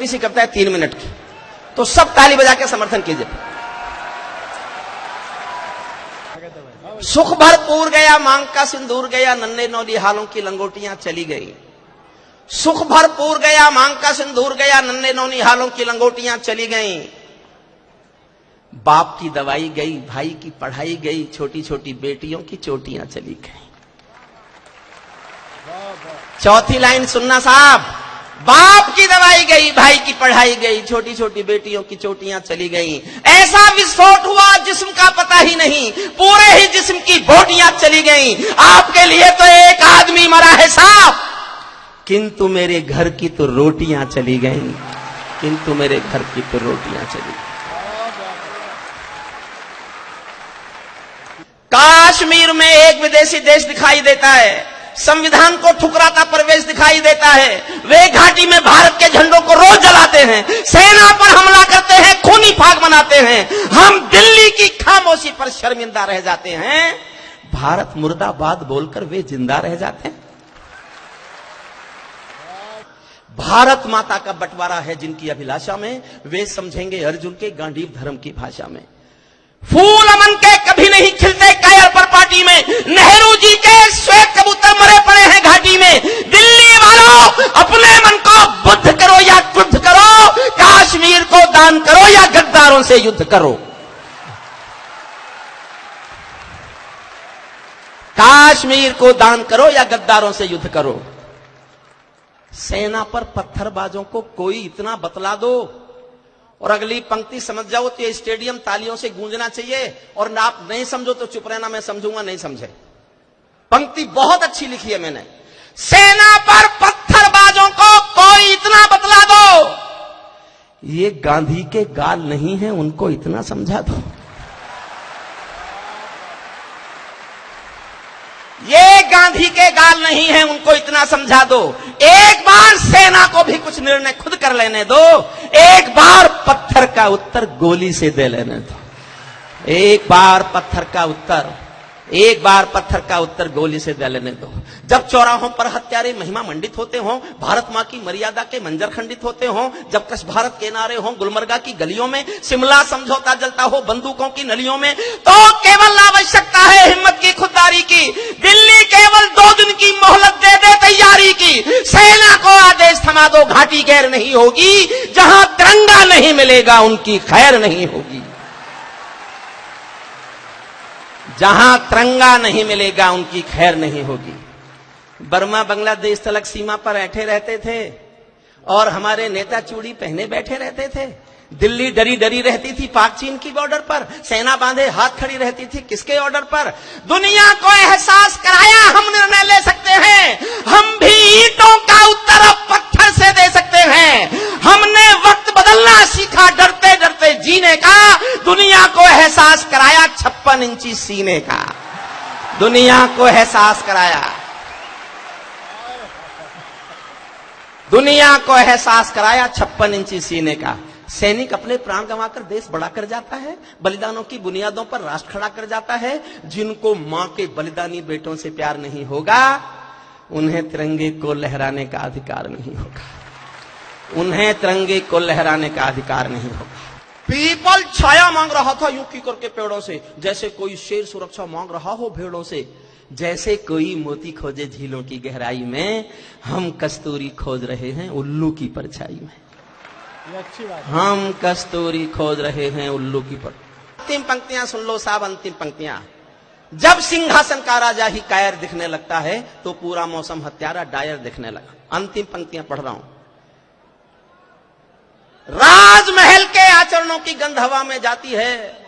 NTPC करता है 3 minute की, तो सब ताली बजा के समर्थन कीजिए। सुख भरपूर गया मांग का सिंदूर गया, नन्हे नौली हालों की लंगोटियां चली गई। सुख भरपूर गया मांग का सिंदूर गया, नन्हे नौली हालों की लंगोटियां चली गई। बाप की दवाई गई, भाई की पढ़ाई गई, छोटी छोटी बेटियों की चोटियां चली गई। चौथी लाइन सुनना साहब, बाप की दवाई गई, भाई की पढ़ाई गई, छोटी छोटी बेटियों की चोटियां चली गई। ऐसा विस्फोट हुआ जिस्म का पता ही नहीं, पूरे ही जिस्म की बोटियां चली गई। आपके लिए तो एक आदमी मरा है साहब, किंतु मेरे घर की तो रोटियां चली गई, किंतु मेरे घर की तो रोटियां चली गई। कश्मीर में एक विदेशी देश दिखाई देता है, संविधान को ठुकराता प्रवेश दिखाई देता है। वे घाटी में भारत के झंडों को रोज जलाते हैं, सेना पर हमला करते हैं, खूनी फाग मनाते हैं। हम दिल्ली की खामोशी पर शर्मिंदा रह जाते हैं, भारत मुर्दाबाद बोलकर वे जिंदा रह जाते हैं। भारत माता का बंटवारा है जिनकी अभिलाषा में, वे समझेंगे अर्जुन के गांडीव धर्म की भाषा में। फूल अमन के कभी नहीं खिलते कायर पर पार्टी में, नेहरू जी के श्वेत कबूतर मरे पड़े हैं घाटी में। दिल्ली वालों अपने मन को बुद्ध करो या क्रुद्ध करो, कश्मीर को दान करो या गद्दारों से युद्ध करो। कश्मीर को दान करो या गद्दारों से युद्ध करो। सेना पर पत्थरबाजों को कोई इतना बतला दो और अगली पंक्ति समझ जाओ तो ये स्टेडियम तालियों से गूंजना चाहिए, और ना आप नहीं समझो तो चुप रहना, मैं समझूंगा नहीं समझे। पंक्ति बहुत अच्छी लिखी है मैंने, सेना पर पत्थरबाजों को कोई इतना बतला दो, ये गांधी के गाल नहीं है, उनको इतना समझा दो। ये गांधी के गाल नहीं है, उनको इतना समझा दो। एक बार सेना को भी कुछ निर्णय खुद कर लेने दो, एक बार पत्थर का उत्तर गोली से दे लेने दो। एक बार पत्थर का उत्तर गोली से दे लेने दो। जब चौराहों पर हत्यारे महिमा मंडित होते हों, भारत मां की मर्यादा के मंजर खंडित होते हों, जब कश भारत के नारे हों गुलमर्गा की गलियों में, शिमला समझौता जलता हो बंदूकों की नलियों में, तो केवल आवश्यकता है हिम्मत की, खुददारी की। दिल्ली केवल 2 दिन की मोहलत दे दे तैयारी की। सेना को आदेश थमा दो, घाटी गैर नहीं होगी। जहां तिरंगा नहीं मिलेगा उनकी खैर नहीं होगी। जहां तिरंगा नहीं मिलेगा उनकी खैर नहीं होगी। बर्मा बांग्लादेश तलक सीमा पर बैठे रहते थे और हमारे नेता चूड़ी पहने बैठे रहते थे। दिल्ली डरी डरी रहती थी पाक चीन की बॉर्डर पर, सेना बांधे हाथ खड़ी रहती थी किसके ऑर्डर पर? दुनिया को एहसास कराया हम निर्णय ले सकते हैं, हम भी ईंटों का उत्तर अब पत्थर से दे सकते हैं। हमने वक्त बदलना सीखा, डरते डरते जीने का। दुनिया को एहसास कराया 56 इंची सीने का। दुनिया को एहसास कराया, दुनिया को एहसास कराया 56 इंची सीने का। सैनिक अपने प्राण गंवाकर देश बड़ा कर जाता है, बलिदानों की बुनियादों पर राष्ट्र खड़ा कर जाता है। जिनको मां के बलिदानी बेटों से प्यार नहीं होगा, उन्हें तिरंगे को लहराने का अधिकार नहीं होगा। उन्हें तिरंगे को लहराने का अधिकार नहीं होगा। पीपल छाया मांग रहा था यूं की करके पेड़ों से, जैसे कोई शेर सुरक्षा मांग रहा हो भेड़ों से। जैसे कोई मोती खोजे झीलों की गहराई में, हम कस्तूरी खोज रहे हैं उल्लू की परछाई में। हम कस्तूरी खोज रहे हैं उल्लू की पर। अंतिम पंक्तियां सुन लो साहब, अंतिम पंक्तियां। जब सिंहासन का राजा ही कायर दिखने लगता है, तो पूरा मौसम हत्यारा डायर दिखने लगा। अंतिम पंक्तियां पढ़ रहा हूं। राजमहल के आचरणों की गंध हवा में जाती है,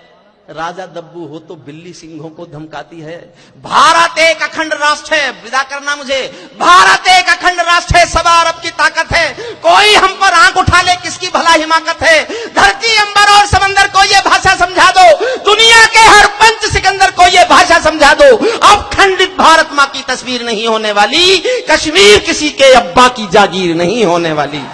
राजा दब्बू हो तो बिल्ली सिंहों को धमकाती है। भारत एक अखंड राष्ट्र है, विदा करना मुझे। भारत एक अखंड राष्ट्र है, सवा अरब की ताकत है। कोई हम पर आंख उठा ले किसकी भला हिमाकत है। धरती अंबर और समंदर को ये भाषा समझा दो, दुनिया के हर पंच सिकंदर को ये भाषा समझा दो। अब खंडित भारत मां की तस्वीर नहीं होने वाली, कश्मीर किसी के अब्बा की जागीर नहीं होने वाली।